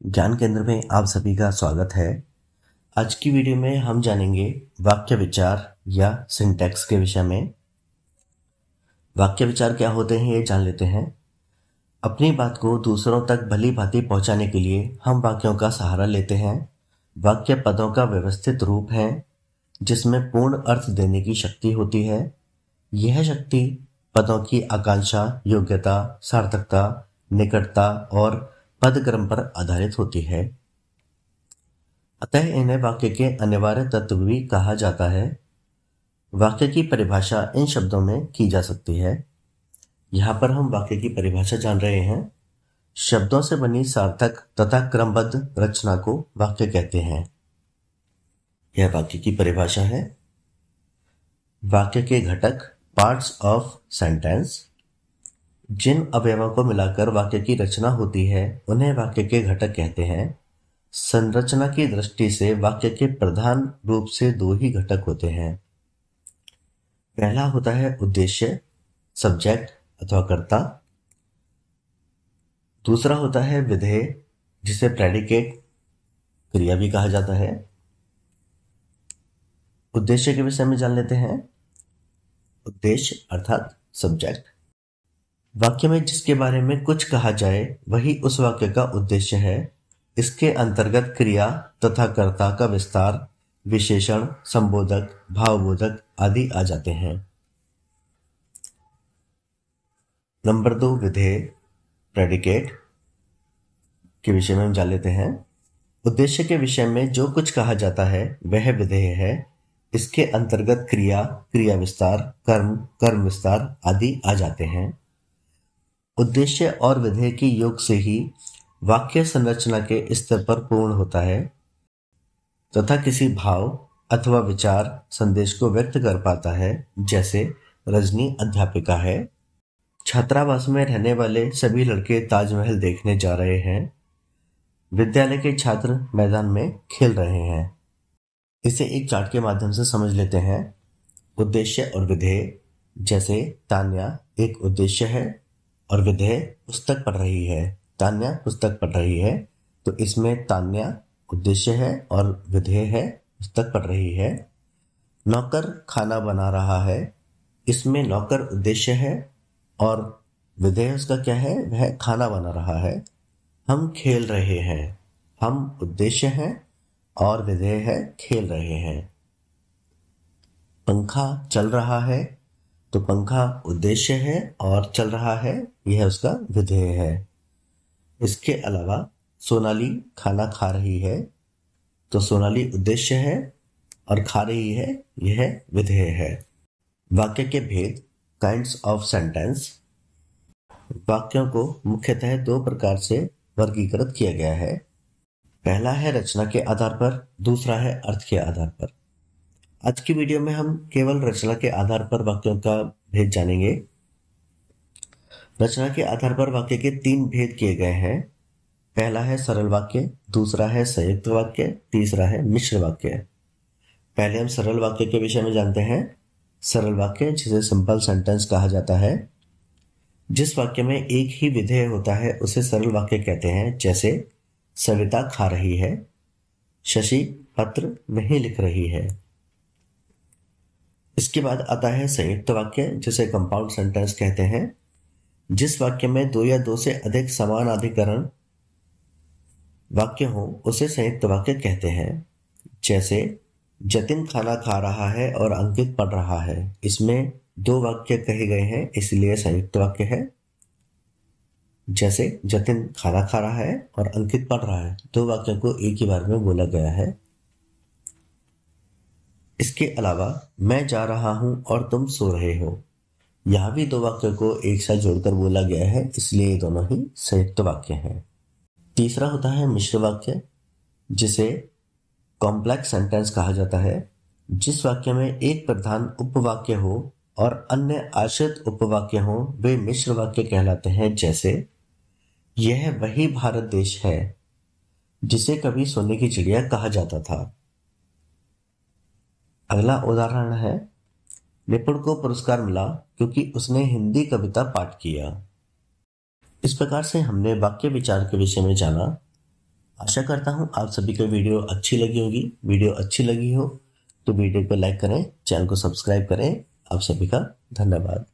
ज्ञान केंद्र में आप सभी का स्वागत है। आज की वीडियो में हम जानेंगे वाक्य विचार या सिंटैक्स के विषय में। वाक्य विचार क्या होते हैं ये जान लेते हैं। अपनी बात को दूसरों तक भली भांति पहुंचाने के लिए हम वाक्यों का सहारा लेते हैं। वाक्य पदों का व्यवस्थित रूप है जिसमें पूर्ण अर्थ देने की शक्ति होती है। यह शक्ति पदों की आकांक्षा, योग्यता, सार्थकता, निकटता और पदक्रम पर आधारित होती है। अतः इन्हें वाक्य के अनिवार्य तत्व भी कहा जाता है। वाक्य की परिभाषा इन शब्दों में की जा सकती है। यहाँ पर हम वाक्य की परिभाषा जान रहे हैं। शब्दों से बनी सार्थक तथा क्रमबद्ध रचना को वाक्य कहते हैं। यह वाक्य की परिभाषा है। वाक्य के घटक, पार्ट्स ऑफ सेंटेंस। जिन अवयवों को मिलाकर वाक्य की रचना होती है उन्हें वाक्य के घटक कहते हैं। संरचना की दृष्टि से वाक्य के प्रधान रूप से दो ही घटक होते हैं। पहला होता है उद्देश्य, सब्जेक्ट अथवा कर्ता। दूसरा होता है विधेय, जिसे प्रेडिकेट, क्रिया भी कहा जाता है। उद्देश्य के विषय में जान लेते हैं। उद्देश्य अर्थात सब्जेक्ट। वाक्य में जिसके बारे में कुछ कहा जाए वही उस वाक्य का उद्देश्य है। इसके अंतर्गत क्रिया तथा कर्ता का विस्तार, विशेषण, संबोधक, भावबोधक आदि आ जाते हैं। नंबर 2, विधेय, प्रेडिकेट के विषय में हम जान लेते हैं। उद्देश्य के विषय में जो कुछ कहा जाता है वह विधेय है। इसके अंतर्गत क्रिया, क्रिया विस्तार, कर्म, कर्म विस्तार आदि आ जाते हैं। उद्देश्य और विधेय के योग से ही वाक्य संरचना के स्तर पर पूर्ण होता है तथा किसी भाव अथवा विचार, संदेश को व्यक्त कर पाता है। जैसे रजनी अध्यापिका है। छात्रावास में रहने वाले सभी लड़के ताजमहल देखने जा रहे हैं। विद्यालय के छात्र मैदान में खेल रहे हैं। इसे एक चार्ट के माध्यम से समझ लेते हैं। उद्देश्य और विधेय, जैसे तान्या एक उद्देश्य है और विधेय पुस्तक पढ़ रही है। तान्या पुस्तक पढ़ रही है तो इसमें तान्या उद्देश्य है और विधेय है पुस्तक पढ़ रही है। नौकर खाना बना रहा है। इसमें नौकर उद्देश्य है और विधेय उसका क्या है, वह खाना बना रहा है। हम खेल रहे हैं। हम उद्देश्य हैं और विधेय है खेल रहे हैं। पंखा चल रहा है तो पंखा उद्देश्य है और चल रहा है यह उसका विधेय है। इसके अलावा सोनाली खाना खा रही है तो सोनाली उद्देश्य है और खा रही है यह विधेय है। वाक्य के भेद, काइंड्स ऑफ सेंटेंस। वाक्यों को मुख्यतः दो प्रकार से वर्गीकृत किया गया है। पहला है रचना के आधार पर, दूसरा है अर्थ के आधार पर। आज की वीडियो में हम केवल रचना के आधार पर वाक्यों का भेद जानेंगे। रचना के आधार पर वाक्य के 3 भेद किए गए हैं। पहला है सरल वाक्य, दूसरा है संयुक्त वाक्य, तीसरा है मिश्र वाक्य। पहले हम सरल वाक्य के विषय में जानते हैं। सरल वाक्य, जिसे सिंपल सेंटेंस कहा जाता है, जिस वाक्य में एक ही विधेय होता है उसे सरल वाक्य कहते हैं। जैसे सविता खा रही है, शशि पत्र नहीं लिख रही है। इसके बाद आता है संयुक्त वाक्य, जिसे कंपाउंड सेंटेंस कहते हैं। जिस वाक्य में 2 या 2 से अधिक समान अधिकरण वाक्य हो उसे संयुक्त वाक्य कहते हैं। जैसे जतिन खाना खा रहा है और अंकित पढ़ रहा है। इसमें 2 वाक्य कहे गए हैं इसलिए संयुक्त वाक्य है। जैसे जतिन खाना खा रहा है और अंकित पढ़ रहा है, 2 वाक्यों को एक ही बार में बोला गया है। इसके अलावा मैं जा रहा हूं और तुम सो रहे हो, यहां भी 2 वाक्यों को एक साथ जोड़कर बोला गया है, इसलिए ये दोनों ही संयुक्त वाक्य हैं। तीसरा होता है मिश्र वाक्य, जिसे कॉम्प्लेक्स सेंटेंस कहा जाता है। जिस वाक्य में एक प्रधान उपवाक्य हो और अन्य आश्रित उपवाक्य हो वे मिश्र वाक्य कहलाते हैं। जैसे यह वही भारत देश है जिसे कभी सोने की चिड़िया कहा जाता था। अगला उदाहरण है, निपुण को पुरस्कार मिला क्योंकि उसने हिंदी कविता पाठ किया। इस प्रकार से हमने वाक्य विचार के विषय में जाना। आशा करता हूँ आप सभी को वीडियो अच्छी लगी होगी। वीडियो अच्छी लगी हो तो वीडियो को लाइक करें, चैनल को सब्सक्राइब करें। आप सभी का धन्यवाद।